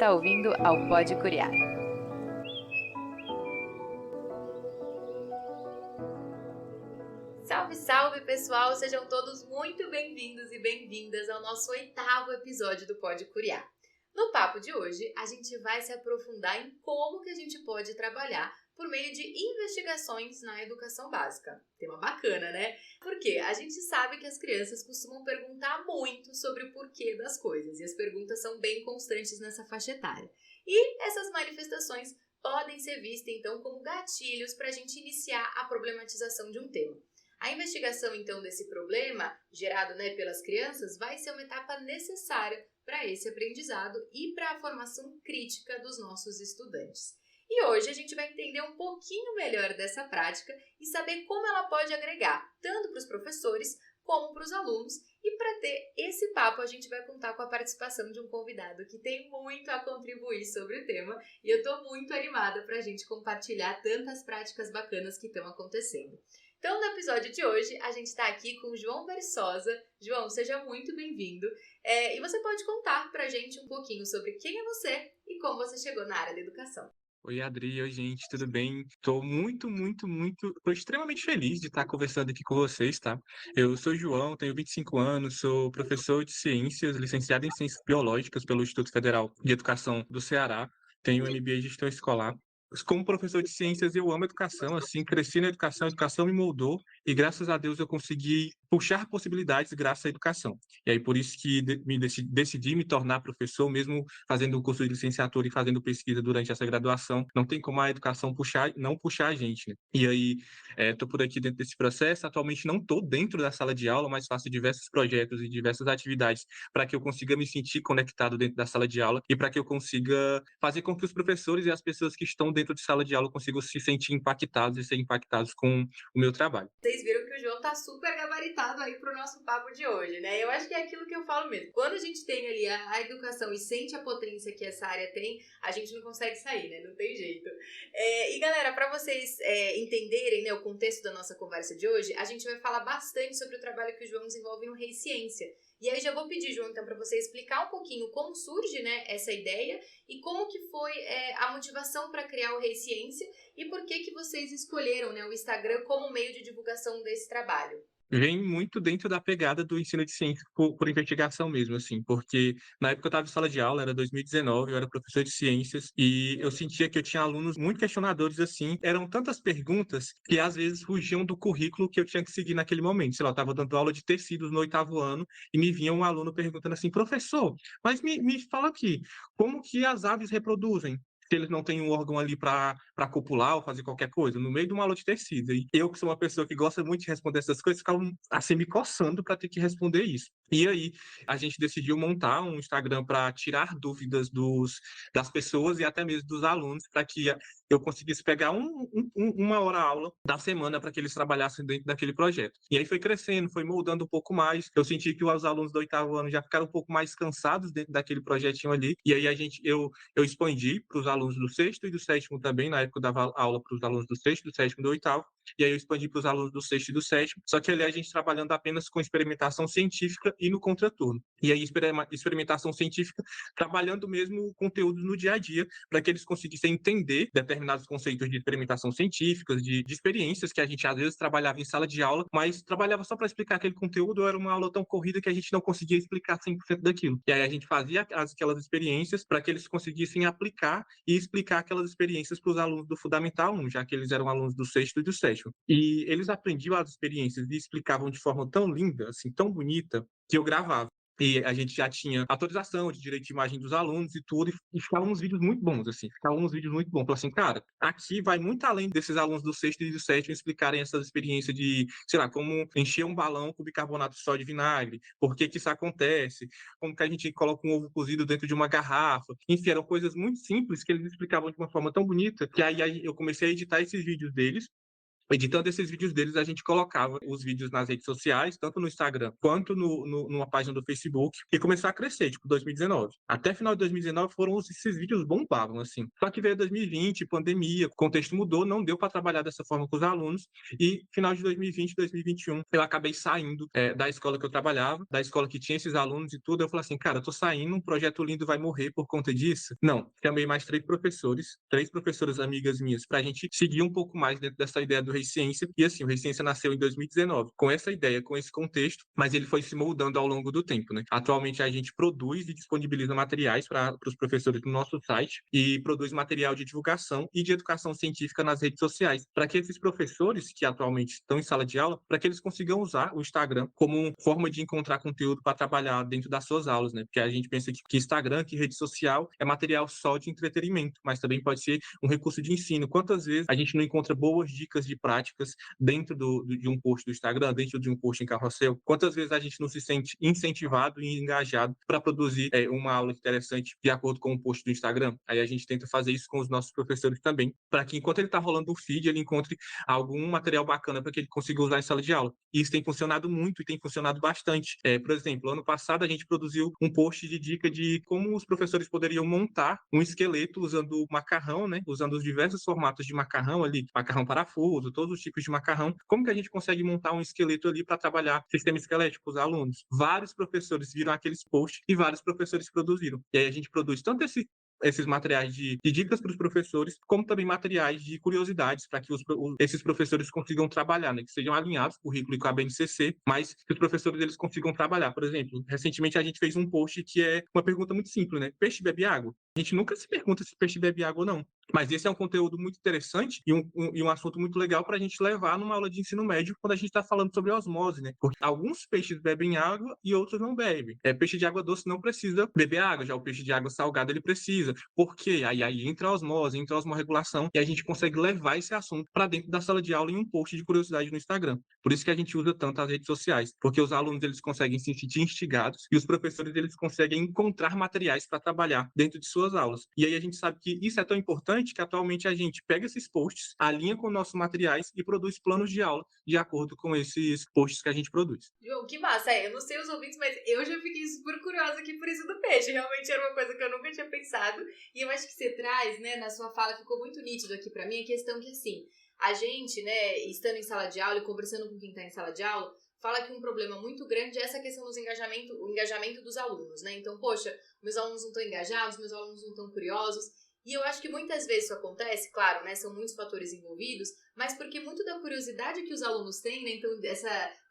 está ouvindo ao Pode Curiar. Salve, salve, pessoal! Sejam todos muito bem-vindos e bem-vindas ao nosso 8º episódio do Pode Curiar. No papo de hoje, a gente vai se aprofundar em como que a gente pode trabalhar por meio de investigações na educação básica. Tema bacana, né? Porque a gente sabe que as crianças costumam perguntar muito sobre o porquê das coisas, e as perguntas são bem constantes nessa faixa etária. E essas manifestações podem ser vistas, então, como gatilhos para a gente iniciar a problematização de um tema. A investigação, então, desse problema, gerado, pelas crianças, vai ser uma etapa necessária para esse aprendizado e para a formação crítica dos nossos estudantes. E hoje a gente vai entender um pouquinho melhor dessa prática e saber como ela pode agregar, tanto para os professores como para os alunos. E para ter esse papo, a gente vai contar com a participação de um convidado que tem muito a contribuir sobre o tema, e eu estou muito animada para a gente compartilhar tantas práticas bacanas que estão acontecendo. Então, no episódio de hoje, a gente está aqui com o João Versosa. João, seja muito bem-vindo. E você pode contar para a gente um pouquinho sobre quem é você e como você chegou na área da educação. Oi, Adri, oi, gente, tudo bem? Tô tô extremamente feliz de estar conversando aqui com vocês, tá? Eu sou João, tenho 25 anos, sou professor de ciências, licenciado em ciências biológicas pelo Instituto Federal de Educação do Ceará, tenho MBA em gestão escolar. Como professor de ciências, eu amo educação, assim, cresci na educação, a educação me moldou e, graças a Deus, eu consegui puxar possibilidades graças à educação. E aí, por isso que decidi me tornar professor, mesmo fazendo o curso de licenciatura e fazendo pesquisa durante essa graduação. Não tem como a educação não puxar a gente, né? E aí, estou por aqui dentro desse processo. Atualmente não estou dentro da sala de aula, mas faço diversos projetos e diversas atividades para que eu consiga me sentir conectado dentro da sala de aula e para que eu consiga fazer com que os professores e as pessoas que estão dentro de sala de aula consigam se sentir impactados e ser impactados com o meu trabalho. Vocês viram que o João tá super gabaritado aí pro nosso papo de hoje, né? Eu acho que é aquilo que eu falo mesmo. Quando a gente tem ali a educação e sente a potência que essa área tem, a gente não consegue sair, né? Não tem jeito. E galera, para vocês entenderem, né, o contexto da nossa conversa de hoje, a gente vai falar bastante sobre o trabalho que o João desenvolve no Rei Ciência. E aí já vou pedir, João, então, para você explicar um pouquinho como surge, né, essa ideia e como que foi a motivação para criar o Rei Ciência e por que vocês escolheram, né, o Instagram como meio de divulgação desse trabalho. Vem muito dentro da pegada do ensino de ciência por investigação mesmo, assim, porque na época eu estava em sala de aula, era 2019, eu era professor de ciências, e eu sentia que eu tinha alunos muito questionadores, assim, eram tantas perguntas que às vezes fugiam do currículo que eu tinha que seguir naquele momento. Sei lá, eu estava dando aula de tecidos no 8º ano, e me vinha um aluno perguntando assim, professor, mas me fala aqui, como que as aves reproduzem? Se eles não têm um órgão ali para copular ou fazer qualquer coisa, no meio de uma aula de tecido. E eu, que sou uma pessoa que gosta muito de responder essas coisas, ficava assim me coçando para ter que responder isso. E aí a gente decidiu montar um Instagram para tirar dúvidas das pessoas e até mesmo dos alunos, para que eu conseguisse pegar uma hora aula da semana para que eles trabalhassem dentro daquele projeto. E aí foi crescendo, foi moldando um pouco mais. Eu senti que os alunos do 8º ano já ficaram um pouco mais cansados dentro daquele projetinho ali. E aí eu expandi para os alunos do 6º e do 7º também. Na época eu dava aula para os alunos do 6º, do 7º e do 8º. E aí eu expandi para os alunos do 6º e do 7º. Só que ali a gente trabalhando apenas com experimentação científica e no contraturno. E aí experimentação científica trabalhando mesmo o conteúdo no dia a dia, para que eles conseguissem entender determinados conceitos de experimentação científica, de experiências que a gente às vezes trabalhava em sala de aula, mas trabalhava só para explicar aquele conteúdo, ou era uma aula tão corrida que a gente não conseguia explicar 100% daquilo. E aí a gente fazia aquelas experiências para que eles conseguissem aplicar e explicar aquelas experiências para os alunos do Fundamental 1, já que eles eram alunos do 6º e do 7º. E eles aprendiam as experiências e explicavam de forma tão linda, assim, tão bonita, que eu gravava. E a gente já tinha autorização de direito de imagem dos alunos e tudo, e ficavam uns vídeos muito bons, assim, ficavam uns vídeos muito bons. Falei assim, cara, aqui vai muito além desses alunos do 6º e do 7º explicarem essas experiências de, sei lá, como encher um balão com bicarbonato só de vinagre, por que que isso acontece, como que a gente coloca um ovo cozido dentro de uma garrafa. Enfim, eram coisas muito simples que eles explicavam de uma forma tão bonita, que aí eu comecei a editar esses vídeos deles, editando esses vídeos deles, a gente colocava os vídeos nas redes sociais, tanto no Instagram quanto numa página do Facebook, e começou a crescer, tipo, 2019. Até final de 2019 esses vídeos bombavam, assim. Só que veio 2020, pandemia, o contexto mudou, não deu para trabalhar dessa forma com os alunos, e final de 2020, 2021, eu acabei saindo da escola que eu trabalhava, da escola que tinha esses alunos e tudo. Eu falei assim, cara, eu tô saindo, um projeto lindo vai morrer por conta disso? Não. Chamei mais três professoras amigas minhas, para a gente seguir um pouco mais dentro dessa ideia do Ciência. E assim, o Ciência nasceu em 2019 com essa ideia, com esse contexto, mas ele foi se moldando ao longo do tempo, né? Atualmente a gente produz e disponibiliza materiais para os professores no nosso site e produz material de divulgação e de educação científica nas redes sociais, para que esses professores que atualmente estão em sala de aula, para que eles consigam usar o Instagram como forma de encontrar conteúdo para trabalhar dentro das suas aulas, né? Porque a gente pensa que Instagram, que rede social é material só de entretenimento, mas também pode ser um recurso de ensino. Quantas vezes a gente não encontra boas dicas de práticas dentro de um post do Instagram, dentro de um post em carrossel? Quantas vezes a gente não se sente incentivado e engajado para produzir uma aula interessante de acordo com o post do Instagram? Aí a gente tenta fazer isso com os nossos professores também, para que enquanto ele está rolando o feed, ele encontre algum material bacana para que ele consiga usar em sala de aula. E isso tem funcionado muito e tem funcionado bastante. Por exemplo, ano passado a gente produziu um post de dica de como os professores poderiam montar um esqueleto usando macarrão, né? Usando os diversos formatos de macarrão ali, macarrão parafuso, todos os tipos de macarrão. Como que a gente consegue montar um esqueleto ali para trabalhar sistema esquelético com os alunos? Vários professores viram aqueles posts e vários professores produziram. E aí a gente produz tanto esses materiais de dicas para os professores, como também materiais de curiosidades para que esses professores consigam trabalhar, né? Que sejam alinhados com o currículo e com a BNCC, mas que os professores eles consigam trabalhar. Por exemplo, recentemente a gente fez um post que é uma pergunta muito simples, né? Peixe bebe água? A gente nunca se pergunta se peixe bebe água ou não. Mas esse é um conteúdo muito interessante e um assunto muito legal para a gente levar numa aula de ensino médio quando a gente está falando sobre osmose, né? Porque alguns peixes bebem água e outros não bebem. Peixe de água doce não precisa beber água, já o peixe de água salgada ele precisa. Por quê? Aí entra a osmose, entra a osmorregulação e a gente consegue levar esse assunto para dentro da sala de aula em um post de curiosidade no Instagram. Por isso que a gente usa tanto as redes sociais, porque os alunos eles conseguem se sentir instigados e os professores eles conseguem encontrar materiais para trabalhar dentro de suas aulas. E aí a gente sabe que isso é tão importante que atualmente a gente pega esses posts, alinha com nossos materiais e produz planos de aula de acordo com esses posts que a gente produz. João, que massa. Eu não sei os ouvintes, mas eu já fiquei super curiosa aqui por isso do peixe. Realmente era uma coisa que eu nunca tinha pensado. E eu acho que você traz, né, na sua fala, ficou muito nítido aqui pra mim, a questão que, assim, a gente, né, estando em sala de aula e conversando com quem tá em sala de aula, fala que um problema muito grande é essa questão do engajamento dos alunos, né? Então, poxa, meus alunos não estão engajados, meus alunos não estão curiosos. E eu acho que muitas vezes isso acontece, claro, né, são muitos fatores envolvidos, mas porque muito da curiosidade que os alunos têm, né, então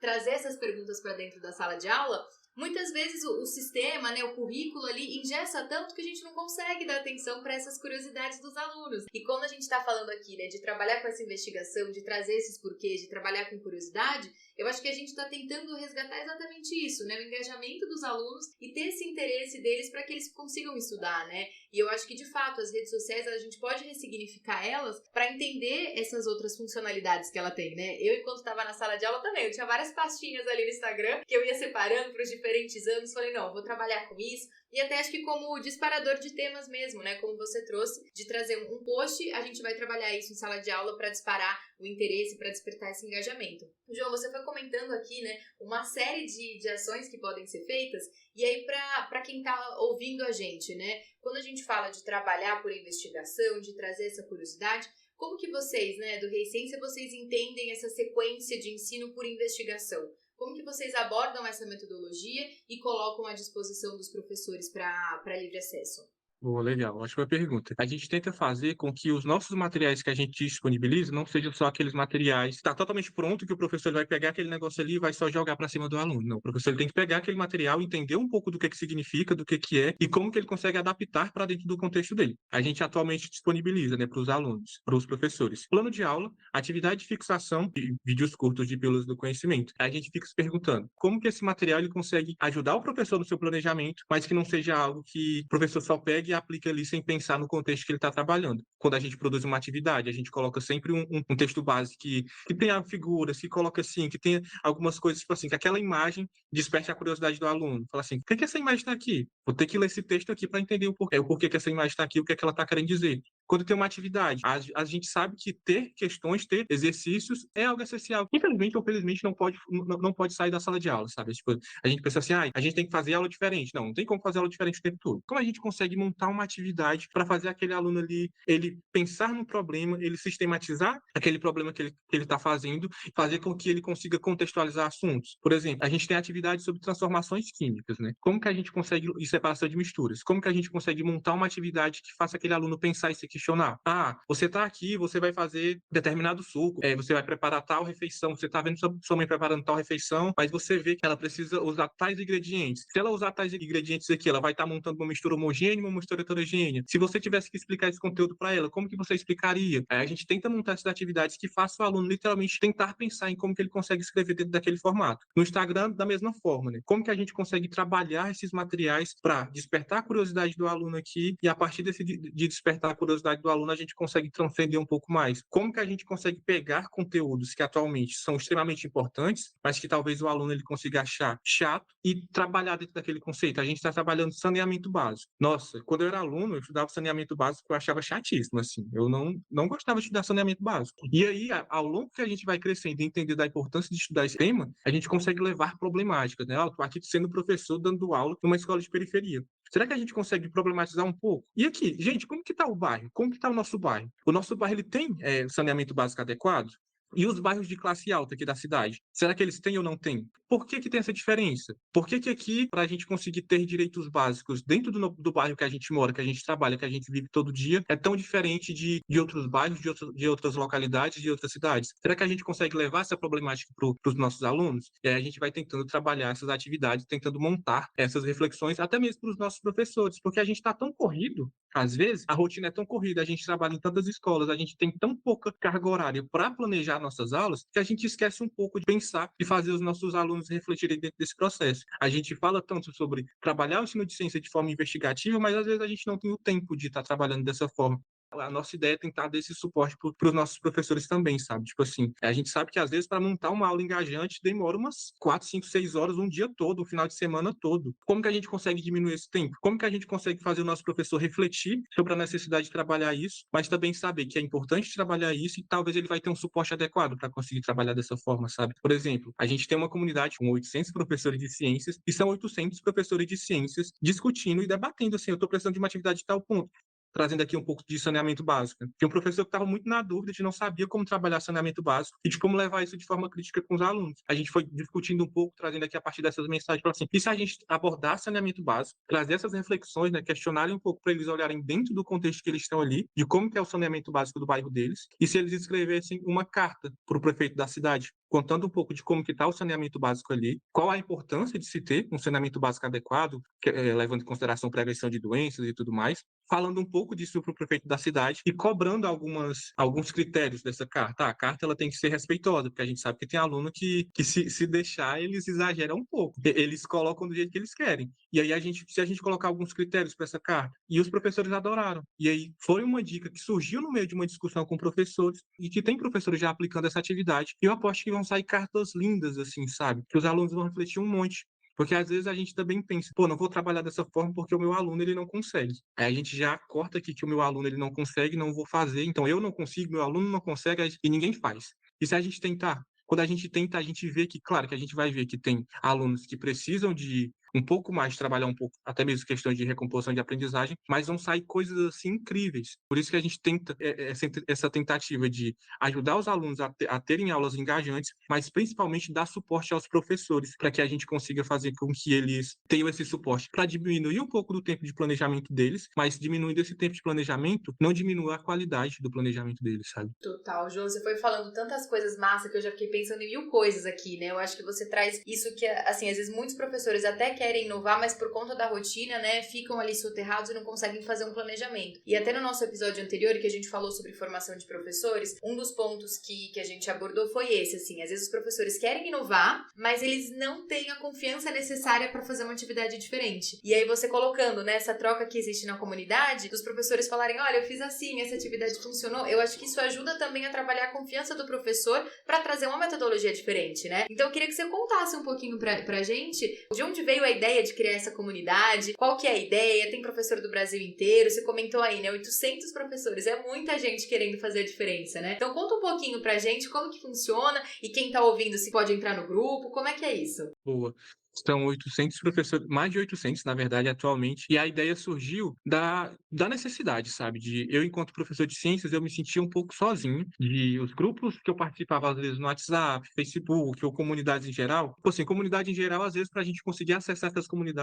trazer essas perguntas para dentro da sala de aula, muitas vezes o sistema, né, o currículo ali engessa tanto que a gente não consegue dar atenção para essas curiosidades dos alunos. E quando a gente está falando aqui, né, de trabalhar com essa investigação, de trazer esses porquês, de trabalhar com curiosidade, eu acho que a gente está tentando resgatar exatamente isso, né, o engajamento dos alunos e ter esse interesse deles para que eles consigam estudar, né? E eu acho que, de fato, as redes sociais, a gente pode ressignificar elas para entender essas outras funcionalidades que ela tem, né? Eu, enquanto estava na sala de aula também, eu tinha várias pastinhas ali no Instagram que eu ia separando para os diferentes anos. Falei, não, vou trabalhar com isso. E até acho que como disparador de temas mesmo, né? Como você trouxe, de trazer um post, a gente vai trabalhar isso em sala de aula para disparar o interesse, para despertar esse engajamento. João, você foi comentando aqui, né, uma série de ações que podem ser feitas. E aí, para quem está ouvindo a gente, né? Quando a gente fala de trabalhar por investigação, de trazer essa curiosidade, como que vocês, né, do Reiciência, vocês entendem essa sequência de ensino por investigação? Como que vocês abordam essa metodologia e colocam à disposição dos professores para livre acesso? Boa, legal, ótima pergunta. A gente tenta fazer com que os nossos materiais que a gente disponibiliza não sejam só aqueles materiais que está totalmente pronto, que o professor vai pegar aquele negócio ali e vai só jogar para cima do aluno. Não, o professor ele tem que pegar aquele material, entender um pouco do que significa, do que é e como que ele consegue adaptar para dentro do contexto dele. A gente atualmente disponibiliza, né, para os alunos, para os professores, plano de aula, atividade de fixação e vídeos curtos de pílulas do conhecimento. A gente fica se perguntando como que esse material ele consegue ajudar o professor no seu planejamento, mas que não seja algo que o professor só pegue e aplica ali sem pensar no contexto que ele está trabalhando. Quando a gente produz uma atividade, a gente coloca sempre um texto base que tenha figuras, que coloca assim, que tenha algumas coisas, tipo assim, que aquela imagem desperte a curiosidade do aluno. Fala assim, por que essa imagem está aqui? Vou ter que ler esse texto aqui para entender o porquê que essa imagem está aqui, o que é que ela está querendo dizer. quando tem uma atividade. A gente sabe que ter questões, ter exercícios é algo essencial. Infelizmente ou felizmente não pode sair da sala de aula, sabe? Tipo, a gente pensa assim, a gente tem que fazer aula diferente. Não tem como fazer aula diferente o tempo todo. Como a gente consegue montar uma atividade para fazer aquele aluno ali, ele pensar no problema, ele sistematizar aquele problema que ele está fazendo, fazer com que ele consiga contextualizar assuntos. Por exemplo, a gente tem atividades sobre transformações químicas, né? Como que a gente consegue, e separação de misturas, como que a gente consegue montar uma atividade que faça aquele aluno pensar e se questionar? Você está aqui, você vai fazer determinado suco, você vai preparar tal refeição, você está vendo sua mãe preparando tal refeição, mas você vê que ela precisa usar tais ingredientes. Se ela usar tais ingredientes aqui, ela vai estar montando uma mistura homogênea, uma mistura heterogênea. Se você tivesse que explicar esse conteúdo para ela, como que você explicaria? Aí a gente tenta montar essas atividades que façam o aluno literalmente tentar pensar em como que ele consegue escrever dentro daquele formato. No Instagram, da mesma forma, né? Como que a gente consegue trabalhar esses materiais para despertar a curiosidade do aluno aqui e a partir de despertar a curiosidade do aluno, a gente consegue transcender um pouco mais. Como que a gente consegue pegar conteúdos que atualmente são extremamente importantes, mas que talvez o aluno ele consiga achar chato e trabalhar dentro daquele conceito. A gente está trabalhando saneamento básico. Nossa, quando eu era aluno, eu estudava saneamento básico, eu achava chatíssimo, assim. Eu não gostava de estudar saneamento básico. E aí, ao longo que a gente vai crescendo e entender da importância de estudar esse tema, a gente consegue levar problemáticas, né? Eu tô aqui sendo professor dando aula numa escola de periferia. Será que a gente consegue problematizar um pouco? E aqui, gente, como que está o bairro? Como que está o nosso bairro? O nosso bairro ele tem saneamento básico adequado? E os bairros de classe alta aqui da cidade? Será que eles têm ou não têm? Por que tem essa diferença? Por que aqui, para a gente conseguir ter direitos básicos dentro do bairro que a gente mora, que a gente trabalha, que a gente vive todo dia, é tão diferente de outros bairros, de outras localidades, de outras cidades? Será que a gente consegue levar essa problemática para os nossos alunos? E aí a gente vai tentando trabalhar essas atividades, tentando montar essas reflexões, até mesmo para os nossos professores, porque a gente está tão corrido, às vezes, a rotina é tão corrida, a gente trabalha em tantas escolas, a gente tem tão pouca carga horária para planejar nossas aulas, que a gente esquece um pouco de pensar e fazer os nossos alunos refletirem dentro desse processo. A gente fala tanto sobre trabalhar o ensino de ciência de forma investigativa, mas às vezes a gente não tem o tempo de estar trabalhando dessa forma. A nossa ideia é tentar dar esse suporte para os nossos professores também, sabe? Tipo assim, a gente sabe que às vezes para montar uma aula engajante demora umas 4, 5, 6 horas, um dia todo, um final de semana todo. Como que a gente consegue diminuir esse tempo? Como que a gente consegue fazer o nosso professor refletir sobre a necessidade de trabalhar isso, mas também saber que é importante trabalhar isso e talvez ele vai ter um suporte adequado para conseguir trabalhar dessa forma, sabe? Por exemplo, a gente tem uma comunidade com 800 professores de ciências e são 800 professores de ciências discutindo e debatendo assim, eu estou precisando de uma atividade de tal ponto, trazendo aqui um pouco de saneamento básico. Tinha um professor que estava muito na dúvida de não sabia como trabalhar saneamento básico e de como levar isso de forma crítica com os alunos. A gente foi discutindo um pouco, trazendo aqui a partir dessas mensagens, para assim, e se a gente abordar saneamento básico, trazer essas reflexões, né, questionarem um pouco para eles olharem dentro do contexto que eles estão ali, de como que é o saneamento básico do bairro deles, e se eles escrevessem uma carta para o prefeito da cidade, contando um pouco de como que está o saneamento básico ali, qual a importância de se ter um saneamento básico adequado, levando em consideração prevenção de doenças e tudo mais, falando um pouco disso para o prefeito da cidade e cobrando alguns critérios dessa carta. A carta ela tem que ser respeitosa, porque a gente sabe que tem aluno que se deixar, eles exageram um pouco. Eles colocam do jeito que eles querem. E aí, se a gente colocar alguns critérios para essa carta, e os professores adoraram. E aí, foi uma dica que surgiu no meio de uma discussão com professores, e que tem professores já aplicando essa atividade. E eu aposto que vão sair cartas lindas, assim, sabe? Que os alunos vão refletir um monte. Porque às vezes a gente também pensa, pô, não vou trabalhar dessa forma porque o meu aluno ele não consegue. Aí a gente já corta aqui que o meu aluno ele não consegue, não vou fazer, então eu não consigo, meu aluno não consegue e ninguém faz. E se a gente tentar? Quando a gente tenta, a gente vê que, claro, que a gente vai ver que tem alunos que precisam de um pouco mais, trabalhar um pouco, até mesmo questões de recomposição de aprendizagem, mas vão sair coisas assim incríveis. Por isso que a gente tenta essa tentativa de ajudar os alunos a terem aulas engajantes, mas principalmente dar suporte aos professores, para que a gente consiga fazer com que eles tenham esse suporte, para diminuir um pouco do tempo de planejamento deles, mas diminuindo esse tempo de planejamento, não diminua a qualidade do planejamento deles, sabe? Total, João, você foi falando tantas coisas massa que eu já fiquei pensando em mil coisas aqui, né? Eu acho que você traz isso que, assim, às vezes muitos professores até querem inovar, mas por conta da rotina, né, ficam ali soterrados e não conseguem fazer um planejamento. E até no nosso episódio anterior, que a gente falou sobre formação de professores, um dos pontos que a gente abordou foi esse, assim, às vezes os professores querem inovar, mas eles não têm a confiança necessária para fazer uma atividade diferente. E aí você colocando, né, essa troca que existe na comunidade, dos professores falarem, olha, eu fiz assim, essa atividade funcionou, eu acho que isso ajuda também a trabalhar a confiança do professor para trazer uma metodologia diferente, né? Então eu queria que você contasse um pouquinho pra gente de onde veio a ideia de criar essa comunidade? Qual que é a ideia? Tem professor do Brasil inteiro, você comentou aí, né? 800 professores, é muita gente querendo fazer a diferença, né? Então conta um pouquinho pra gente como que funciona e quem tá ouvindo se pode entrar no grupo, como é que é isso? Boa. São 800 professores, mais de 800, na verdade, atualmente, e a ideia surgiu da necessidade, sabe? De eu, enquanto professor de ciências, eu me sentia um pouco sozinho, de os grupos que eu participava, às vezes, no WhatsApp, Facebook, ou comunidades em geral. Tipo assim, comunidade em geral, às vezes, para a gente conseguir acessar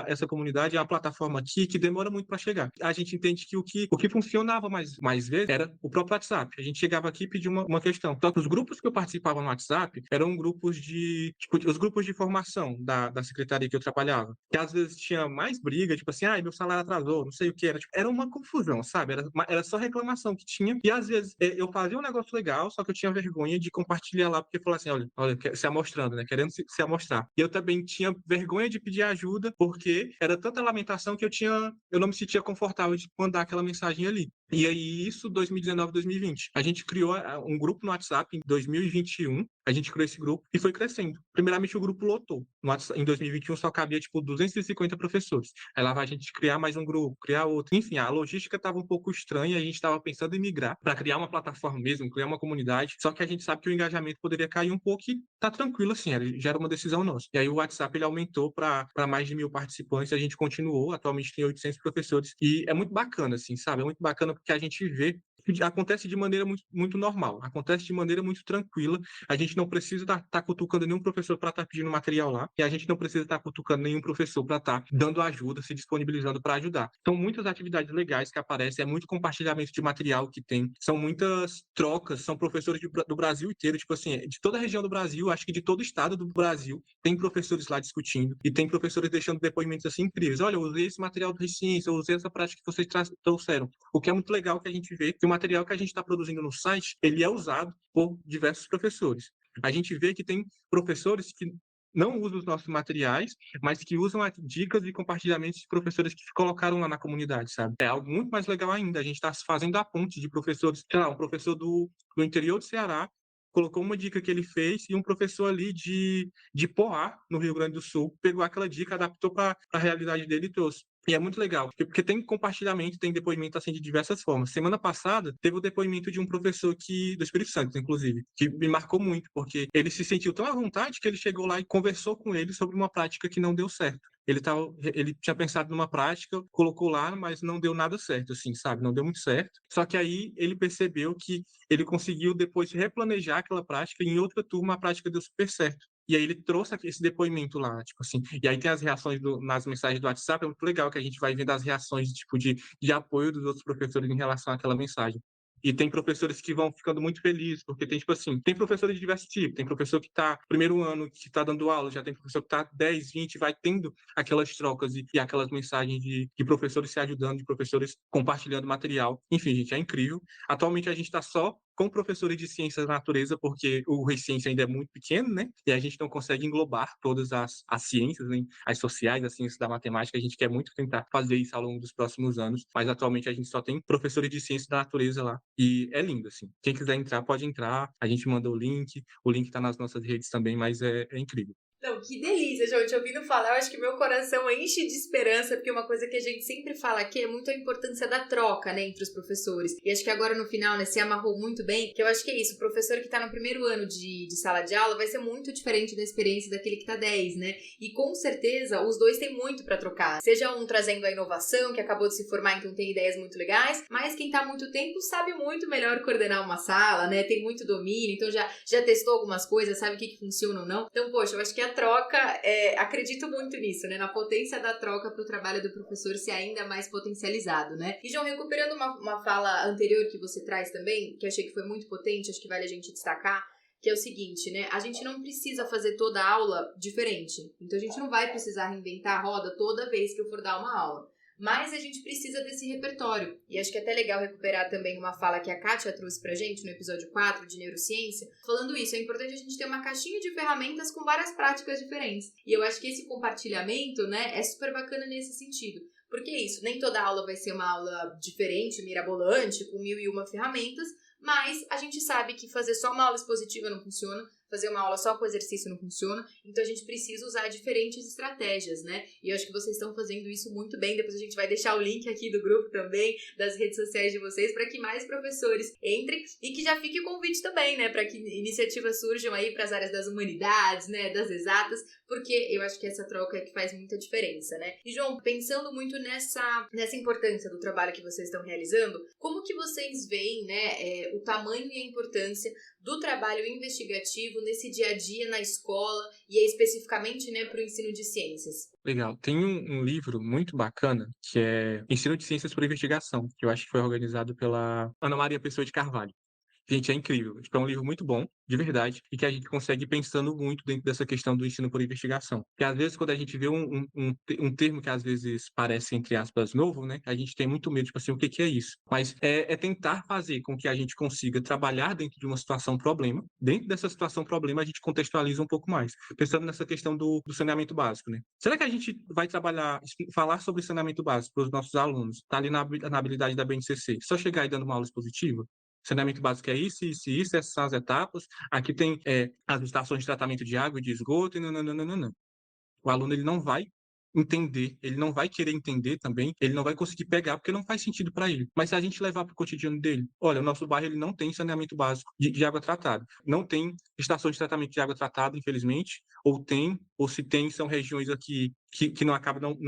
essa comunidade, é uma plataforma aqui que demora muito para chegar. A gente entende que o que funcionava mais vezes era o próprio WhatsApp. A gente chegava aqui e pedia uma questão. Só que os grupos que eu participava no WhatsApp eram grupos os grupos de formação da secretaria que eu trabalhava, que às vezes tinha mais briga, tipo assim, meu salário atrasou, não sei o que, era uma confusão, sabe? Era só reclamação que tinha, e às vezes eu fazia um negócio legal, só que eu tinha vergonha de compartilhar lá, porque falou assim, olha, se amostrando, né? Querendo se amostrar. E eu também tinha vergonha de pedir ajuda, porque era tanta lamentação que eu não me sentia confortável de mandar aquela mensagem ali. E aí, isso, 2019, 2020. A gente criou um grupo no WhatsApp em 2021. A gente criou esse grupo e foi crescendo. Primeiramente, o grupo lotou. No WhatsApp, em 2021, só cabia, 250 professores. Aí lá vai a gente criar mais um grupo, criar outro. Enfim, a logística estava um pouco estranha. A gente estava pensando em migrar para criar uma plataforma mesmo, criar uma comunidade. Só que a gente sabe que o engajamento poderia cair um pouco e tá tranquilo, assim. Já era uma decisão nossa. E aí, o WhatsApp, ele aumentou para mais de 1.000 participantes. A gente continuou. Atualmente, tem 800 professores. E é muito bacana, assim, sabe? É muito bacana porque a gente vê que acontece de maneira muito, muito normal, acontece de maneira muito tranquila. A gente não precisa estar cutucando nenhum professor para estar pedindo material lá, e a gente não precisa estar cutucando nenhum professor para estar dando ajuda, se disponibilizando para ajudar. São muitas atividades legais que aparecem, é muito compartilhamento de material que tem, são muitas trocas, são professores do Brasil inteiro, tipo assim, de toda a região do Brasil, acho que de todo o estado do Brasil, tem professores lá discutindo, e tem professores deixando depoimentos assim incríveis. Olha, eu usei esse material de ciência, eu usei essa prática que vocês trouxeram. O que é muito legal que a gente vê que o material que a gente está produzindo no site, ele é usado por diversos professores. A gente vê que tem professores que não usam os nossos materiais, mas que usam dicas e compartilhamentos de professores que colocaram lá na comunidade, sabe? É algo muito mais legal ainda. A gente está fazendo a ponte de professores, sei lá, um professor do interior do Ceará colocou uma dica que ele fez e um professor ali de Poá, no Rio Grande do Sul, pegou aquela dica, adaptou para a realidade dele e trouxe. E é muito legal, porque tem compartilhamento, tem depoimento assim de diversas formas. Semana passada teve o depoimento de um professor do Espírito Santo, inclusive, que me marcou muito, porque ele se sentiu tão à vontade que ele chegou lá e conversou com ele sobre uma prática que não deu certo. Ele tinha pensado numa prática, colocou lá, mas não deu nada certo, assim, sabe? Não deu muito certo. Só que aí ele percebeu que ele conseguiu depois replanejar aquela prática e em outra turma a prática deu super certo. E aí ele trouxe esse depoimento lá, tipo assim. E aí tem as reações nas mensagens do WhatsApp, é muito legal que a gente vai vendo as reações de apoio dos outros professores em relação àquela mensagem. E tem professores que vão ficando muito felizes, porque tem, tipo assim, tem professores de diversos tipos. Tem professor que está primeiro ano, que está dando aula, já tem professor que está 10, 20, vai tendo aquelas trocas e aquelas mensagens de professores se ajudando, de professores compartilhando material. Enfim, gente, é incrível. Atualmente a gente está só com professores de ciências da natureza, porque o Recciência ainda é muito pequeno, né? E a gente não consegue englobar todas as ciências, né? As sociais, as ciências da matemática. A gente quer muito tentar fazer isso ao longo dos próximos anos, mas atualmente a gente só tem professores de ciências da natureza lá. E é lindo, assim. Quem quiser entrar, pode entrar. A gente manda o link está nas nossas redes também, mas é incrível. Não, que delícia, João. Te ouvindo falar, eu acho que meu coração enche de esperança, porque uma coisa que a gente sempre fala aqui é muito a importância da troca, né, entre os professores. E acho que agora no final, né, se amarrou muito bem, que eu acho que é isso, o professor que tá no primeiro ano de sala de aula vai ser muito diferente da experiência daquele que tá 10, né? E com certeza os dois têm muito pra trocar. Seja um trazendo a inovação, que acabou de se formar, então tem ideias muito legais, mas quem tá há muito tempo sabe muito melhor coordenar uma sala, né? Tem muito domínio, então já testou algumas coisas, sabe o que funciona ou não. Então, poxa, eu acho que a troca, acredito muito nisso, né? Na potência da troca para o trabalho do professor ser ainda mais potencializado, né? E, João, recuperando uma fala anterior que você traz também, que achei que foi muito potente, acho que vale a gente destacar, que é o seguinte, né? A gente não precisa fazer toda a aula diferente. Então, a gente não vai precisar reinventar a roda toda vez que eu for dar uma aula. Mas a gente precisa desse repertório. E acho que é até legal recuperar também uma fala que a Kátia trouxe pra gente no episódio 4 de Neurociência, falando isso, é importante a gente ter uma caixinha de ferramentas com várias práticas diferentes. E eu acho que esse compartilhamento, né, é super bacana nesse sentido. Porque é isso, nem toda aula vai ser uma aula diferente, mirabolante, com 1001 ferramentas, mas a gente sabe que fazer só uma aula expositiva não funciona, fazer uma aula só com exercício não funciona, então a gente precisa usar diferentes estratégias, né? E eu acho que vocês estão fazendo isso muito bem. Depois a gente vai deixar o link aqui do grupo também, das redes sociais de vocês, para que mais professores entrem e que já fique o convite também, né? Para que iniciativas surjam aí para as áreas das humanidades, né? Das exatas, porque eu acho que essa troca é que faz muita diferença, né? E, João, pensando muito nessa importância do trabalho que vocês estão realizando, como que vocês veem, né, o tamanho e a importância do trabalho investigativo nesse dia a dia na escola e aí especificamente, né, para o ensino de ciências? Legal. Tem um livro muito bacana que é Ensino de Ciências por Investigação, que eu acho que foi organizado pela Ana Maria Pessoa de Carvalho. Gente, é incrível. Tipo, é um livro muito bom, de verdade, e que a gente consegue ir pensando muito dentro dessa questão do ensino por investigação. Porque às vezes, quando a gente vê um termo que às vezes parece, entre aspas, novo, né? A gente tem muito medo, tipo assim, o que que é isso? Mas é tentar fazer com que a gente consiga trabalhar dentro de uma situação problema. Dentro dessa situação problema, a gente contextualiza um pouco mais. Pensando nessa questão do saneamento básico, né? Será que a gente vai trabalhar, falar sobre saneamento básico para os nossos alunos? Tá ali na habilidade da BNCC. Só chegar e dando uma aula expositiva? Saneamento básico é isso, isso e isso, essas são as etapas. Aqui tem as estações de tratamento de água e de esgoto, e nananana. O aluno ele não vai entender, ele não vai querer entender também, ele não vai conseguir pegar porque não faz sentido para ele. Mas se a gente levar para o cotidiano dele, olha, o nosso bairro ele não tem saneamento básico de água tratada, não tem estações de tratamento de água tratada, infelizmente, ou tem, ou se tem, são regiões aqui que não acabam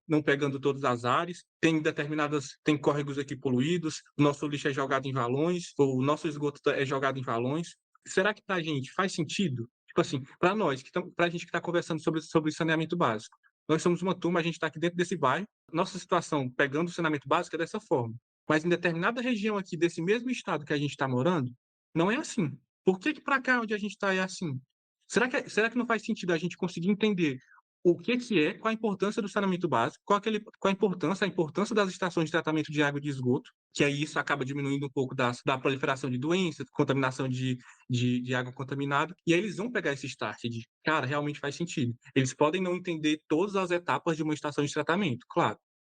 não pegando todas as áreas, tem córregos aqui poluídos, o nosso lixo é jogado em valões, o nosso esgoto é jogado em valões. Será que para a gente faz sentido? Tipo assim, para nós, para a gente que está conversando sobre saneamento básico, nós somos uma turma, a gente está aqui dentro desse bairro, nossa situação pegando o saneamento básico é dessa forma. Mas em determinada região aqui desse mesmo estado que a gente está morando, não é assim. Por que para cá onde a gente está é assim? Será que não faz sentido a gente conseguir entender o que é, qual a importância do saneamento básico, qual a importância das estações de tratamento de água e de esgoto, que aí isso acaba diminuindo um pouco da proliferação de doenças, contaminação de água contaminada, e aí eles vão pegar esse start de, cara, realmente faz sentido. Eles podem não entender todas as etapas de uma estação de tratamento, claro.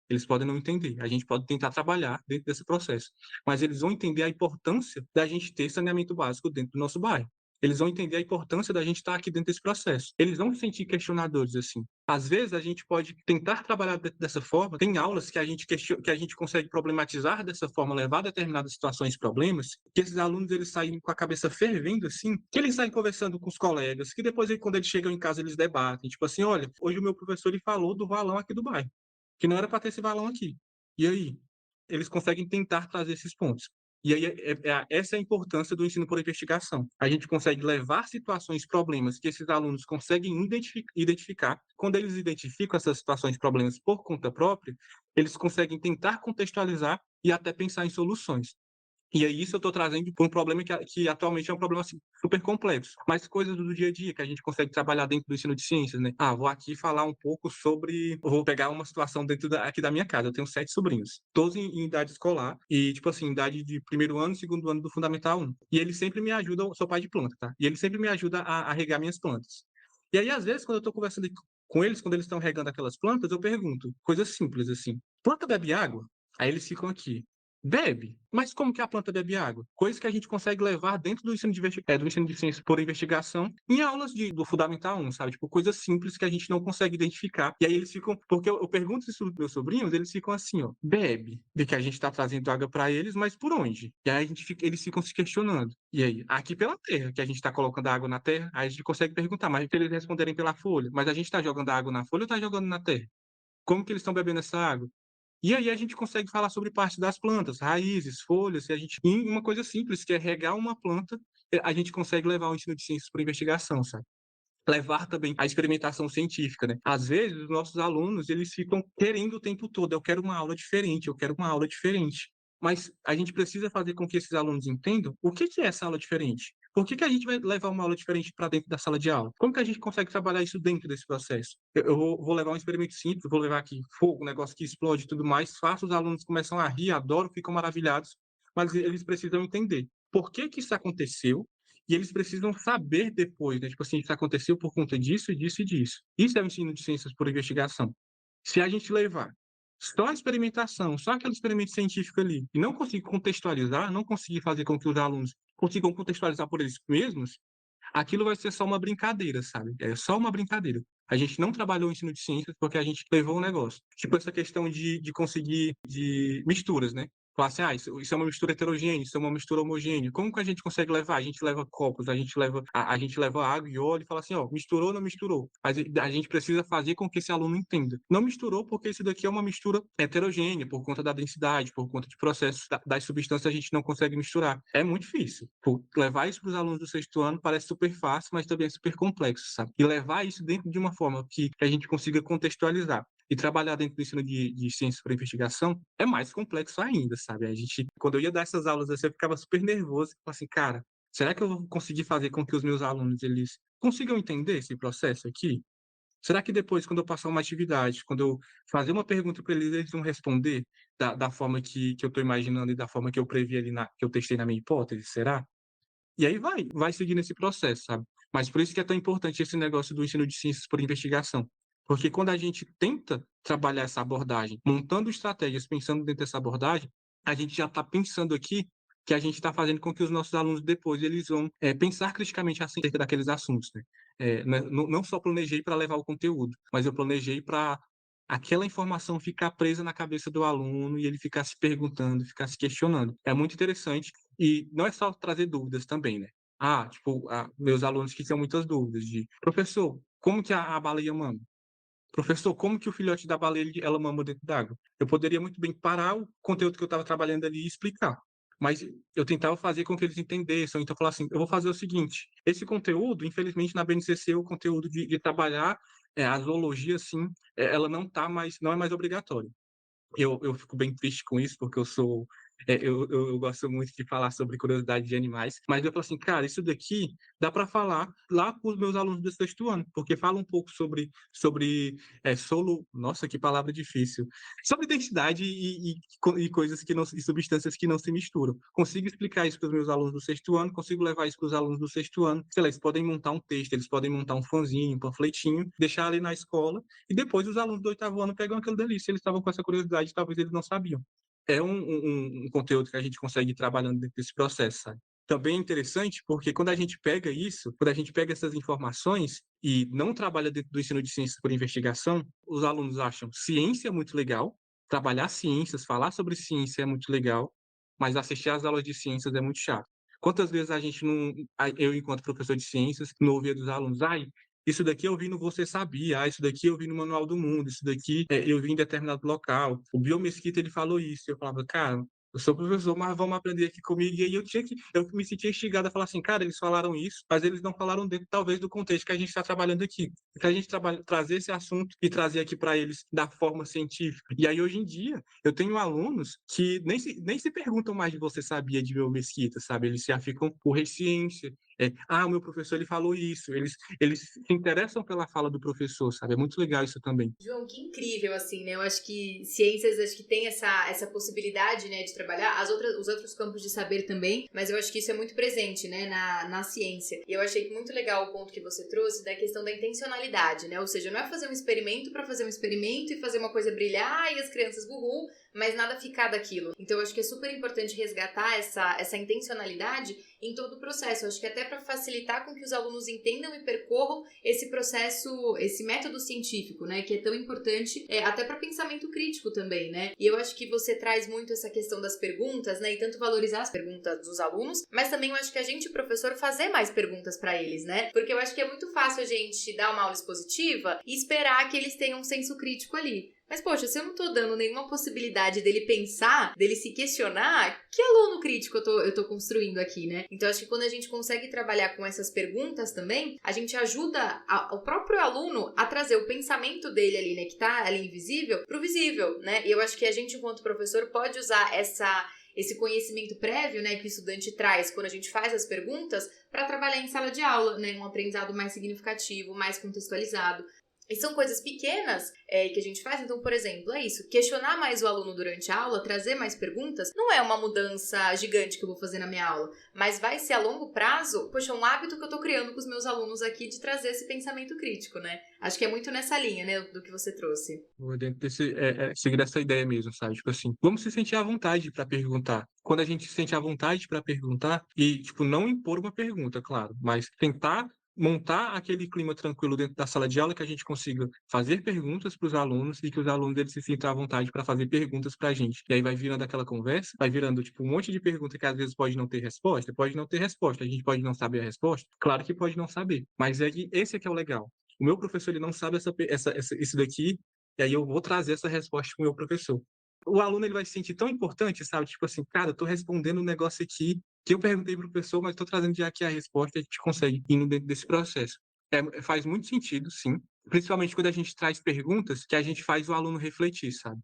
Eles podem não entender. A gente pode tentar trabalhar dentro desse processo. Mas eles vão entender a importância da gente ter saneamento básico dentro do nosso bairro. Eles vão entender a importância da gente estar aqui dentro desse processo. Eles vão se sentir questionadores assim. Às vezes a gente pode tentar trabalhar dessa forma. Tem aulas que a gente consegue problematizar dessa forma, levar determinadas situações, problemas, que esses alunos eles saem com a cabeça fervendo assim, que eles saem conversando com os colegas, que depois quando eles chegam em casa eles debatem, tipo assim, olha, hoje o meu professor ele falou do valão aqui do bairro, que não era para ter esse valão aqui. E aí, eles conseguem tentar trazer esses pontos. E aí, essa é a importância do ensino por investigação. A gente consegue levar situações, problemas que esses alunos conseguem identificar. Quando eles identificam essas situações, problemas por conta própria, eles conseguem tentar contextualizar e até pensar em soluções. E aí isso eu estou trazendo para um problema que atualmente é um problema assim, super complexo, mas coisas do dia a dia que a gente consegue trabalhar dentro do ensino de ciências, né? Vou aqui falar um pouco vou pegar uma situação aqui da minha casa. Eu tenho 7 sobrinhos, todos em idade escolar e, tipo assim, idade de primeiro ano, segundo ano do Fundamental 1. E eles sempre me ajudam, eu sou pai de planta, tá? E eles sempre me ajudam a regar minhas plantas. E aí, às vezes, quando eu estou conversando com eles, quando eles estão regando aquelas plantas, eu pergunto coisas simples assim: planta bebe água? Aí eles ficam aqui. Bebe. Mas como que a planta bebe água? Coisa que a gente consegue levar dentro do ensino de ciência por investigação em aulas do Fundamental 1, sabe? Tipo, coisas simples que a gente não consegue identificar. E aí eles ficam... Porque eu pergunto isso pros meus sobrinhos, eles ficam assim, ó. Bebe. De que a gente está trazendo água para eles, mas por onde? E aí eles ficam se questionando. E aí? Aqui pela terra, que a gente está colocando a água na terra, aí a gente consegue perguntar, mas se eles responderem pela folha, mas a gente está jogando a água na folha ou está jogando na terra? Como que eles estão bebendo essa água? E aí a gente consegue falar sobre parte das plantas, raízes, folhas, e a gente, em uma coisa simples, que é regar uma planta, a gente consegue levar o ensino de ciências para investigação, sabe? Levar também a experimentação científica, né? Às vezes, os nossos alunos, eles ficam querendo o tempo todo, eu quero uma aula diferente, eu quero uma aula diferente. Mas a gente precisa fazer com que esses alunos entendam o que é essa aula diferente. Por que a gente vai levar uma aula diferente para dentro da sala de aula? Como que a gente consegue trabalhar isso dentro desse processo? Eu vou levar um experimento simples, vou levar aqui fogo, um negócio que explode e tudo mais, faço, os alunos começam a rir, adoram, ficam maravilhados, mas eles precisam entender por que isso aconteceu e eles precisam saber depois, né? Tipo assim, isso aconteceu por conta disso, disso e disso. Isso é o ensino de ciências por investigação. Se a gente levar só a experimentação, só aquele experimento científico ali, e não conseguir contextualizar, não conseguir fazer com que os alunos consigam contextualizar por eles mesmos, aquilo vai ser só uma brincadeira, sabe? É só uma brincadeira. A gente não trabalhou o ensino de ciências porque a gente levou o negócio. Tipo, essa questão de conseguir de misturas, né? Falar assim, isso é uma mistura heterogênea, isso é uma mistura homogênea. Como que a gente consegue levar? A gente leva copos, a gente leva água e óleo e fala assim, ó, misturou ou não misturou? Mas a gente precisa fazer com que esse aluno entenda. Não misturou porque isso daqui é uma mistura heterogênea, por conta da densidade, por conta de processos das substâncias a gente não consegue misturar. É muito difícil. Pô, levar isso para os alunos do sexto ano parece super fácil, mas também é super complexo, sabe? E levar isso dentro de uma forma que a gente consiga contextualizar e trabalhar dentro do ensino de ciências para investigação é mais complexo ainda, sabe? Quando eu ia dar essas aulas assim, eu ficava super nervoso, assim, cara, será que eu vou conseguir fazer com que os meus alunos eles consigam entender esse processo aqui? Será que depois, quando eu passar uma atividade, quando eu fazer uma pergunta para eles, eles vão responder da forma que eu estou imaginando e da forma que eu previ ali, que eu testei na minha hipótese? Será? E aí vai seguir nesse processo, sabe? Mas por isso que é tão importante esse negócio do ensino de ciências por investigação. Porque quando a gente tenta trabalhar essa abordagem, montando estratégias, pensando dentro dessa abordagem, a gente já está pensando aqui que a gente está fazendo com que os nossos alunos depois eles vão pensar criticamente acerca daqueles assuntos, né? Não só planejei para levar o conteúdo, mas eu planejei para aquela informação ficar presa na cabeça do aluno e ele ficar se perguntando, ficar se questionando. É muito interessante e não é só trazer dúvidas também, né? Meus alunos que tinham muitas dúvidas de, professor, como que a baleia mama? Professor, como que o filhote da baleia ela mama dentro d'água? Eu poderia muito bem parar o conteúdo que eu estava trabalhando ali e explicar. Mas eu tentava fazer com que eles entendessem. Então, eu falava assim, eu vou fazer o seguinte, esse conteúdo, infelizmente, na BNCC, o conteúdo de trabalhar a zoologia, assim, ela não é mais obrigatória. Eu fico bem triste com isso, porque eu gosto muito de falar sobre curiosidade de animais, mas eu falo assim, cara, isso daqui dá para falar lá para os meus alunos do sexto ano, porque fala um pouco sobre nossa, que palavra difícil, sobre identidade e coisas e substâncias que não se misturam. Consigo explicar isso para os meus alunos do sexto ano, consigo levar isso para os alunos do sexto ano, sei lá, eles podem montar um texto, eles podem montar um fanzinho, um panfletinho, deixar ali na escola, e depois os alunos do oitavo ano pegam aquilo dali. Se eles estavam com essa curiosidade, talvez eles não sabiam. É um conteúdo que a gente consegue ir trabalhando dentro desse processo, sabe? Também é interessante porque quando a gente pega isso, quando a gente pega essas informações e não trabalha dentro do ensino de ciências por investigação, os alunos acham ciência muito legal, trabalhar ciências, falar sobre ciência é muito legal, mas assistir às aulas de ciências é muito chato. Quantas vezes a gente não, eu enquanto professor de ciências, não ouvia dos alunos, isso daqui eu vi no Você Sabia, isso daqui eu vi no Manual do Mundo, isso daqui eu vi em determinado local. O Biomesquita, ele falou isso. Eu falava, cara, eu sou professor, mas vamos aprender aqui comigo. E aí eu me sentia instigado a falar assim, cara, eles falaram isso, mas eles não falaram dentro, talvez, do contexto que a gente está trabalhando aqui. Que a gente trazer esse assunto e trazer aqui para eles da forma científica. E aí, hoje em dia, eu tenho alunos que nem se perguntam mais de Você Sabia de Biomesquita, sabe? Eles já ficam por ciência. O meu professor ele falou isso. Eles se interessam pela fala do professor, sabe? É muito legal isso também. João, que incrível, assim, né? Eu acho que ciências, acho que tem essa possibilidade, né, de trabalhar, os outros campos de saber também, mas eu acho que isso é muito presente, né, na ciência. E eu achei muito legal o ponto que você trouxe da questão da intencionalidade, né? Ou seja, não é fazer um experimento para fazer um experimento e fazer uma coisa brilhar e as crianças mas nada ficar daquilo. Então eu acho que é super importante resgatar essa intencionalidade em todo o processo. Eu acho que até para facilitar com que os alunos entendam e percorram esse processo, esse método científico, né, que é tão importante até para pensamento crítico também, né? E eu acho que você traz muito essa questão das perguntas, né, e tanto valorizar as perguntas dos alunos, mas também eu acho que a gente, professor, fazer mais perguntas para eles, né? Porque eu acho que é muito fácil a gente dar uma aula expositiva e esperar que eles tenham um senso crítico ali. Mas, poxa, se eu não tô dando nenhuma possibilidade dele pensar, dele se questionar, que aluno crítico eu tô construindo aqui, né? Então, acho que quando a gente consegue trabalhar com essas perguntas também, a gente ajuda o próprio aluno a trazer o pensamento dele ali, né, que tá ali invisível, pro visível, né? E eu acho que a gente, enquanto professor, pode usar esse conhecimento prévio, né, que o estudante traz quando a gente faz as perguntas para trabalhar em sala de aula, né, um aprendizado mais significativo, mais contextualizado. E são coisas pequenas que a gente faz. Então, por exemplo, é isso. Questionar mais o aluno durante a aula, trazer mais perguntas, não é uma mudança gigante que eu vou fazer na minha aula. Mas vai ser a longo prazo, poxa, um hábito que eu tô criando com os meus alunos aqui de trazer esse pensamento crítico, né? Acho que é muito nessa linha, né, do que você trouxe. Vou dentro desse, seguir essa ideia mesmo, sabe? Tipo assim, vamos se sentir à vontade para perguntar. Quando a gente se sente à vontade para perguntar, e, tipo, não impor uma pergunta, claro, mas tentar montar aquele clima tranquilo dentro da sala de aula que a gente consiga fazer perguntas para os alunos e que os alunos eles se sintam à vontade para fazer perguntas para a gente. E aí vai virando aquela conversa, vai virando tipo um monte de pergunta que às vezes pode não ter resposta, pode não ter resposta, a gente pode não saber a resposta, claro que pode não saber, mas esse é que é o legal. O meu professor ele não sabe isso daqui, e aí eu vou trazer essa resposta para o meu professor. O aluno ele vai se sentir tão importante, sabe? Tipo assim, cara, eu tô respondendo um negócio aqui que eu perguntei para o professor, mas estou trazendo já aqui a resposta e a gente consegue ir dentro desse processo. Faz muito sentido, sim. Principalmente quando a gente traz perguntas que a gente faz o aluno refletir, sabe?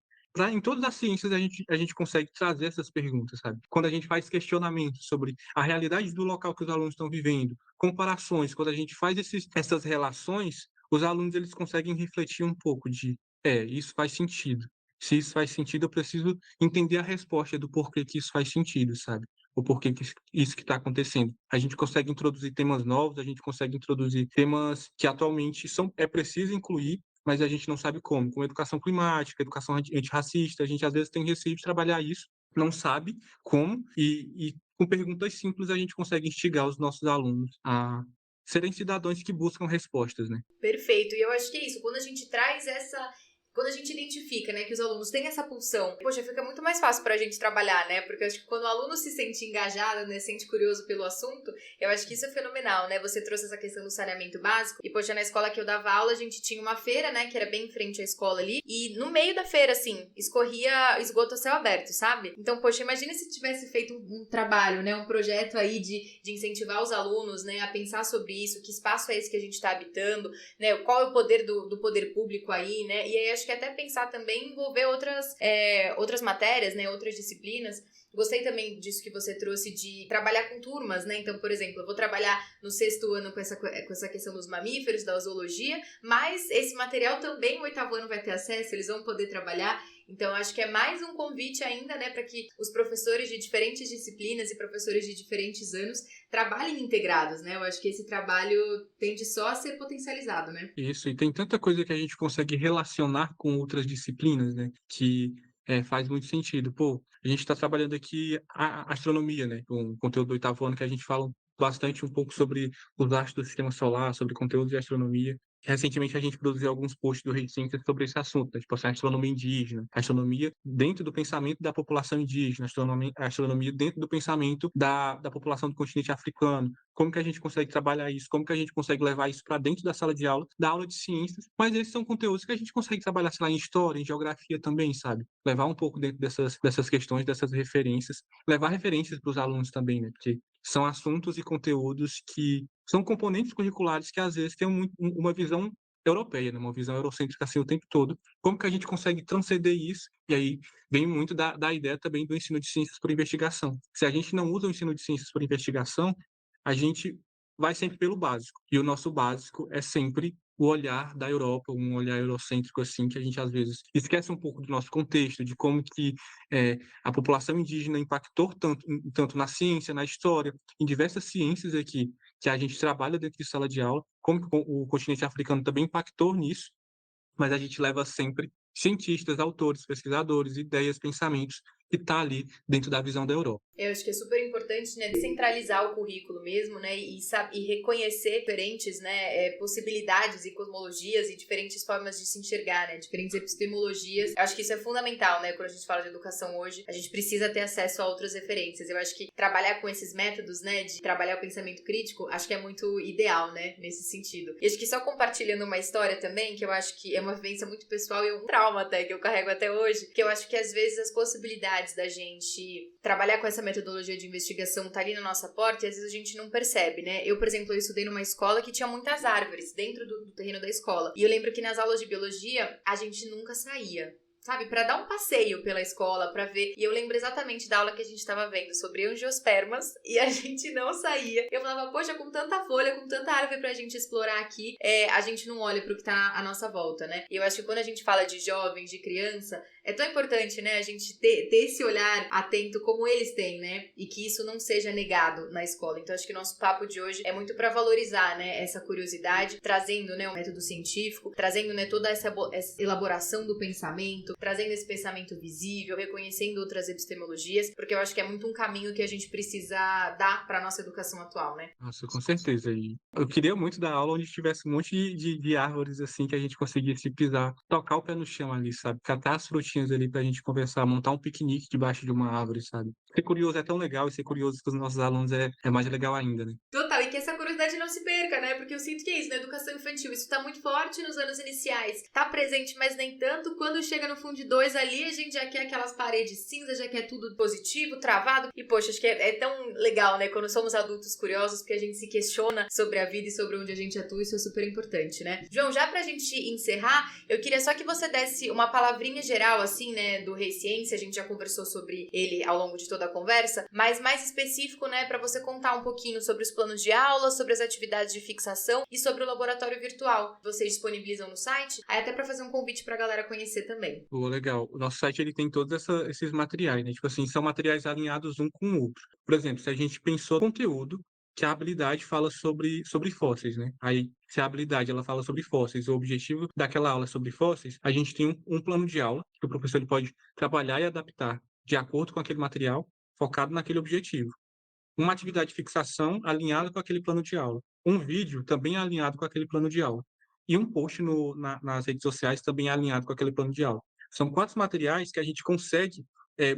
Em todas as ciências a gente consegue trazer essas perguntas, sabe? Quando a gente faz questionamentos sobre a realidade do local que os alunos estão vivendo, comparações, quando a gente faz essas relações, os alunos eles conseguem refletir um pouco isso faz sentido. Se isso faz sentido, eu preciso entender a resposta do porquê que isso faz sentido, sabe? O porquê que isso que está acontecendo. A gente consegue introduzir temas novos, a gente consegue introduzir temas que atualmente é preciso incluir, mas a gente não sabe como educação climática, educação antirracista, a gente às vezes tem receio de trabalhar isso, não sabe como, e com perguntas simples a gente consegue instigar os nossos alunos a serem cidadãos que buscam respostas, né? Perfeito. E eu acho que é isso. Quando a gente identifica, né, que os alunos têm essa pulsão, poxa, fica muito mais fácil pra gente trabalhar, né? Porque eu acho que quando o aluno se sente engajado, né, se sente curioso pelo assunto, eu acho que isso é fenomenal, né? Você trouxe essa questão do saneamento básico. E, poxa, na escola que eu dava aula, a gente tinha uma feira, né, que era bem em frente à escola ali. E no meio da feira, assim, escorria esgoto a céu aberto, sabe? Então, poxa, imagina se tivesse feito um trabalho, né, um projeto aí de incentivar os alunos, né, a pensar sobre isso, que espaço é esse que a gente tá habitando, né? Qual é o poder do poder público aí, né? E aí acho que até pensar também em envolver outras matérias, né? Outras disciplinas. Gostei também disso que você trouxe de trabalhar com turmas, né? Então, por exemplo, eu vou trabalhar no 6º ano com essa questão dos mamíferos, da zoologia, mas esse material também o 8º ano vai ter acesso, eles vão poder trabalhar. Então, acho que é mais um convite ainda, né, para que os professores de diferentes disciplinas e professores de diferentes anos trabalhem integrados, né? Eu acho que esse trabalho tende só a ser potencializado, né? Isso, e tem tanta coisa que a gente consegue relacionar com outras disciplinas, né? Que faz muito sentido. Pô, a gente está trabalhando aqui a astronomia, né? Um conteúdo do 8º ano que a gente fala bastante um pouco sobre os astros do sistema solar, sobre conteúdo de astronomia. Recentemente a gente produziu alguns posts do Rede Ciências sobre esse assunto, né? Tipo assim, a astronomia indígena, a astronomia dentro do pensamento da população indígena, a astronomia dentro do pensamento da população do continente africano. Como que a gente consegue trabalhar isso? Como que a gente consegue levar isso para dentro da sala de aula, da aula de ciências? Mas esses são conteúdos que a gente consegue trabalhar, sei lá, em história, em geografia também, sabe? Levar um pouco dentro dessas questões, dessas referências, levar referências para os alunos também, né? Porque são assuntos e conteúdos que são componentes curriculares que às vezes têm uma visão europeia, né? Uma visão eurocêntrica assim o tempo todo. Como que a gente consegue transcender isso? E aí vem muito da ideia também do ensino de ciências por investigação. Se a gente não usa o ensino de ciências por investigação, a gente vai sempre pelo básico. E o nosso básico é sempre o olhar da Europa, um olhar eurocêntrico assim, que a gente às vezes esquece um pouco do nosso contexto, de como que a população indígena impactou tanto na ciência, na história, em diversas ciências aqui que a gente trabalha dentro de sala de aula, como que o continente africano também impactou nisso, mas a gente leva sempre cientistas, autores, pesquisadores, ideias, pensamentos que está ali dentro da visão da Europa. Eu acho que é super importante, né, descentralizar o currículo mesmo, né, e reconhecer diferentes, né, possibilidades e cosmologias e diferentes formas de se enxergar, né, diferentes epistemologias. Eu acho que isso é fundamental, né, quando a gente fala de educação hoje, a gente precisa ter acesso a outras referências. Eu acho que trabalhar com esses métodos, né, de trabalhar o pensamento crítico, acho que é muito ideal, né, nesse sentido. E acho que só compartilhando uma história também, que eu acho que é uma vivência muito pessoal e um trauma até, que eu carrego até hoje, que eu acho que às vezes as possibilidades da gente trabalhar com essa metodologia de investigação tá ali na nossa porta e às vezes a gente não percebe, né? Eu, por exemplo, eu estudei numa escola que tinha muitas árvores dentro do terreno da escola. E eu lembro que nas aulas de biologia a gente nunca saía. sabe, para dar um passeio pela escola, para ver. E eu lembro exatamente da aula que a gente estava vendo sobre angiospermas e a gente não saía. Eu falava, poxa, com tanta folha, com tanta árvore pra gente explorar aqui, a gente não olha pro que tá à nossa volta, né? E eu acho que quando a gente fala de jovens, de criança, é tão importante, né, a gente ter esse olhar atento como eles têm, né? E que isso não seja negado na escola. Então, acho que o nosso papo de hoje é muito para valorizar, né, essa curiosidade, trazendo, né, o método científico, trazendo, né, toda essa elaboração do pensamento, trazendo esse pensamento visível, reconhecendo outras epistemologias, porque eu acho que é muito um caminho que a gente precisa dar para nossa educação atual, né? Nossa, com certeza. E eu queria muito dar aula onde tivesse um monte de árvores, assim, que a gente conseguisse pisar, tocar o pé no chão ali, sabe? Catar as frutinhas ali pra gente conversar, montar um piquenique debaixo de uma árvore, sabe? Ser curioso é tão legal, e ser curioso com os nossos alunos é mais legal ainda, né? Total, e que essa curiosidade não se perca, né? Porque eu sinto que é isso, na educação infantil, isso tá muito forte nos anos iniciais, tá presente, mas nem tanto. Quando chega no fundo de 2 ali, a gente já quer aquelas paredes cinzas, já quer tudo positivo, travado. E, poxa, acho que é tão legal, né? Quando somos adultos curiosos, porque a gente se questiona sobre a vida e sobre onde a gente atua, isso é super importante, né? João, já pra gente encerrar, eu queria só que você desse uma palavrinha geral, assim, né, do Rei Ciência. A gente já conversou sobre ele ao longo de toda a conversa, mas mais específico, né, pra você contar um pouquinho sobre os planos de aula, sobre as atividades de fixação e sobre o laboratório virtual que vocês disponibilizam no site, aí até pra fazer um convite pra galera conhecer também. Pô, legal. O nosso site, ele tem todos esses materiais, né? Tipo assim, são materiais alinhados um com o outro. Por exemplo, se a gente pensou conteúdo, que a habilidade fala sobre fósseis, né? Aí, se a habilidade ela fala sobre fósseis, o objetivo daquela aula é sobre fósseis, a gente tem um plano de aula que o professor ele pode trabalhar e adaptar de acordo com aquele material, focado naquele objetivo. Uma atividade de fixação alinhada com aquele plano de aula. Um vídeo também alinhado com aquele plano de aula. E um post nas redes sociais também alinhado com aquele plano de aula. São 4 materiais que a gente consegue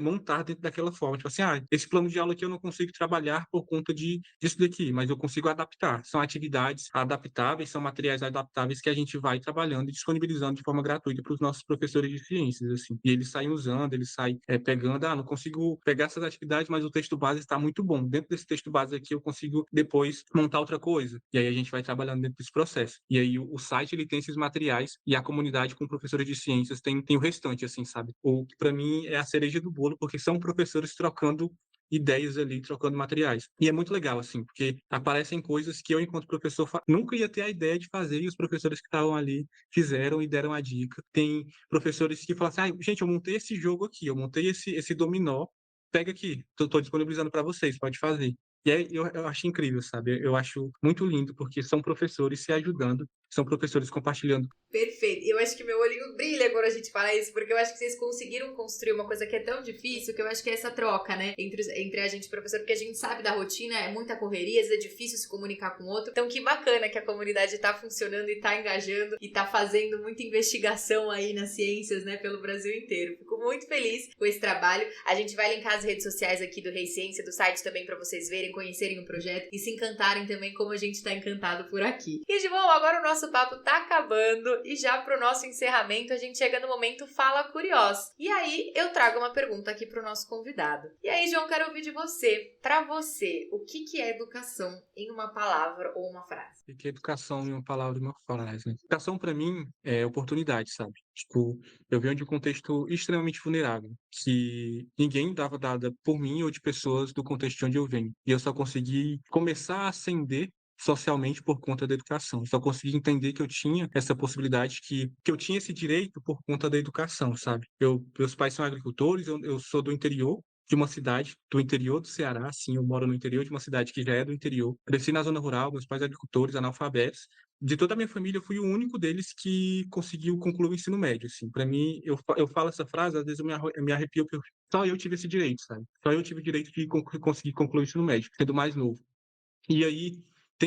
montar dentro daquela forma. Tipo assim, esse plano de aula aqui eu não consigo trabalhar por conta disso daqui, mas eu consigo adaptar. São atividades adaptáveis, são materiais adaptáveis que a gente vai trabalhando e disponibilizando de forma gratuita para os nossos professores de ciências, assim. E eles saem usando, eles saem pegando, não consigo pegar essas atividades, mas o texto base está muito bom. Dentro desse texto base aqui eu consigo depois montar outra coisa. E aí a gente vai trabalhando dentro desse processo. E aí o site ele tem esses materiais e a comunidade com professores de ciências tem o restante, assim, sabe? O que para mim é a cereja do bolo, porque são professores trocando ideias ali, trocando materiais. E é muito legal, assim, porque aparecem coisas que eu, enquanto professor, nunca ia ter a ideia de fazer, e os professores que estavam ali fizeram e deram a dica. Tem professores que falam assim, gente, eu montei esse jogo aqui, eu montei esse dominó, pega aqui, estou disponibilizando para vocês, pode fazer. E aí eu acho incrível, sabe? Eu acho muito lindo, porque são professores se ajudando, são professores compartilhando. Perfeito. E eu acho que meu olhinho brilha quando a gente fala isso, porque eu acho que vocês conseguiram construir uma coisa que é tão difícil, que eu acho que é essa troca, né? Entre a gente e o professor, porque a gente sabe da rotina, é muita correria, às vezes é difícil se comunicar com o outro. Então, que bacana que a comunidade tá funcionando e tá engajando e tá fazendo muita investigação aí nas ciências, né, pelo Brasil inteiro. Fico muito feliz com esse trabalho. A gente vai linkar as redes sociais aqui do Rei Ciência, do site também, pra vocês verem, conhecerem o projeto e se encantarem também como a gente tá encantado por aqui. E, de bom, agora o nosso papo tá acabando. E já pro nosso encerramento, a gente chega no momento Fala Curioso. E aí, eu trago uma pergunta aqui pro nosso convidado. E aí, João, quero ouvir de você. Pra você, o que é educação em uma palavra ou uma frase? O que é educação em uma palavra e uma frase, né? Educação, para mim, é oportunidade, sabe? Tipo, eu venho de um contexto extremamente vulnerável, que ninguém dava dada por mim ou de pessoas do contexto de onde eu venho. E eu só consegui começar a ascender socialmente por conta da educação. Só consegui entender que eu tinha essa possibilidade, que eu tinha esse direito por conta da educação, sabe? Meus pais são agricultores, eu sou do interior de uma cidade do interior do Ceará, sim, eu moro no interior de uma cidade que já é do interior. Cresci na zona rural, meus pais agricultores, analfabetos. De toda a minha família, eu fui o único deles que conseguiu concluir o ensino médio, assim. Para mim, eu falo essa frase, às vezes eu me arrepio, porque só eu tive esse direito, sabe? Só eu tive o direito de conseguir concluir o ensino médio, sendo mais novo. E aí,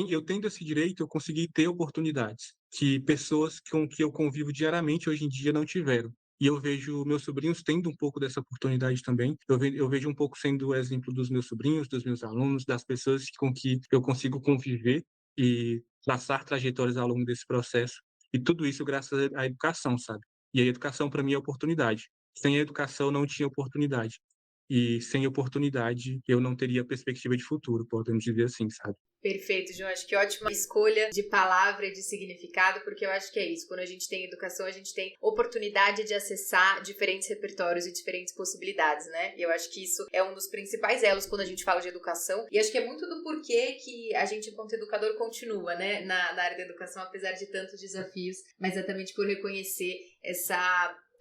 eu tendo esse direito, eu consegui ter oportunidades que pessoas com que eu convivo diariamente hoje em dia não tiveram. E eu vejo meus sobrinhos tendo um pouco dessa oportunidade também. Eu vejo um pouco sendo o exemplo dos meus sobrinhos, dos meus alunos, das pessoas com que eu consigo conviver e traçar trajetórias ao longo desse processo. E tudo isso graças à educação, sabe? E a educação, para mim, é oportunidade. Sem a educação, não tinha oportunidade. E sem oportunidade, eu não teria perspectiva de futuro, podemos dizer assim, sabe? Perfeito, João. Acho que ótima escolha de palavra e de significado, porque eu acho que é isso. Quando a gente tem educação, a gente tem oportunidade de acessar diferentes repertórios e diferentes possibilidades, né? E eu acho que isso é um dos principais elos quando a gente fala de educação. E acho que é muito do porquê que a gente, enquanto educador, continua, né, na área da educação, apesar de tantos desafios, mas exatamente por reconhecer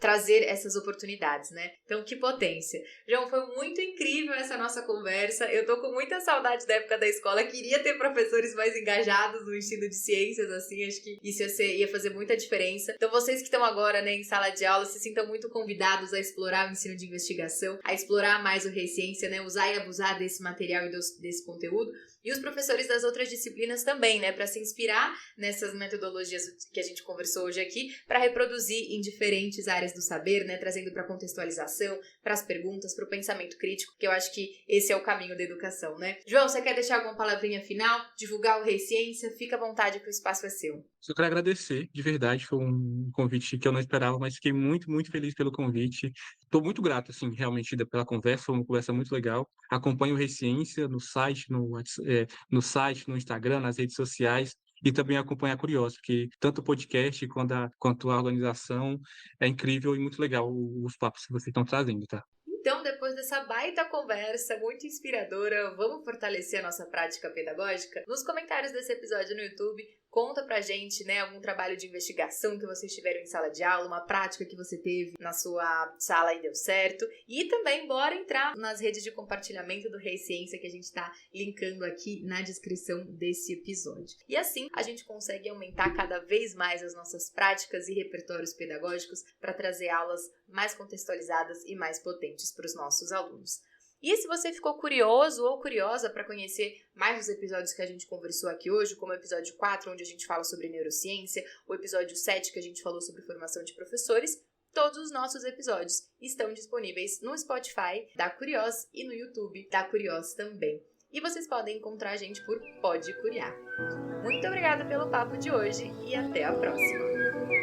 trazer essas oportunidades, né? Então, que potência. João, foi muito incrível essa nossa conversa. Eu tô com muita saudade da época da escola. Queria ter professores mais engajados no ensino de ciências, assim. Acho que isso ia fazer muita diferença. Então, vocês que estão agora, né, em sala de aula, se sintam muito convidados a explorar o ensino de investigação, a explorar mais o Reciência, né? Usar e abusar desse material e desse conteúdo. E os professores das outras disciplinas também, né? Para se inspirar nessas metodologias que a gente conversou hoje aqui, para reproduzir em diferentes áreas do saber, né? Trazendo para contextualização, para as perguntas, para o pensamento crítico, que eu acho que esse é o caminho da educação, né? João, você quer deixar alguma palavrinha final? Divulgar o Reciência? Fica à vontade que o espaço é seu. Eu quero agradecer, de verdade, foi um convite que eu não esperava, mas fiquei muito, muito feliz pelo convite. Estou muito grato, assim, realmente, pela conversa, foi uma conversa muito legal. Acompanho o Reciência no site, no Instagram, nas redes sociais, e também acompanho a Curiosa, porque tanto o podcast quanto a organização é incrível e muito legal os papos que vocês estão trazendo, tá? Então, depois dessa baita conversa muito inspiradora, vamos fortalecer a nossa prática pedagógica? Nos comentários desse episódio no YouTube, conta pra gente, né, algum trabalho de investigação que vocês tiveram em sala de aula, uma prática que você teve na sua sala e deu certo. E também bora entrar nas redes de compartilhamento do Reciência que a gente tá linkando aqui na descrição desse episódio. E assim a gente consegue aumentar cada vez mais as nossas práticas e repertórios pedagógicos para trazer aulas mais contextualizadas e mais potentes para os nossos alunos. E se você ficou curioso ou curiosa para conhecer mais os episódios que a gente conversou aqui hoje, como o episódio 4, onde a gente fala sobre neurociência, o episódio 7, que a gente falou sobre formação de professores, todos os nossos episódios estão disponíveis no Spotify da Curiós e no YouTube da Curiós também. E vocês podem encontrar a gente por Pode Curiar. Muito obrigada pelo papo de hoje e até a próxima!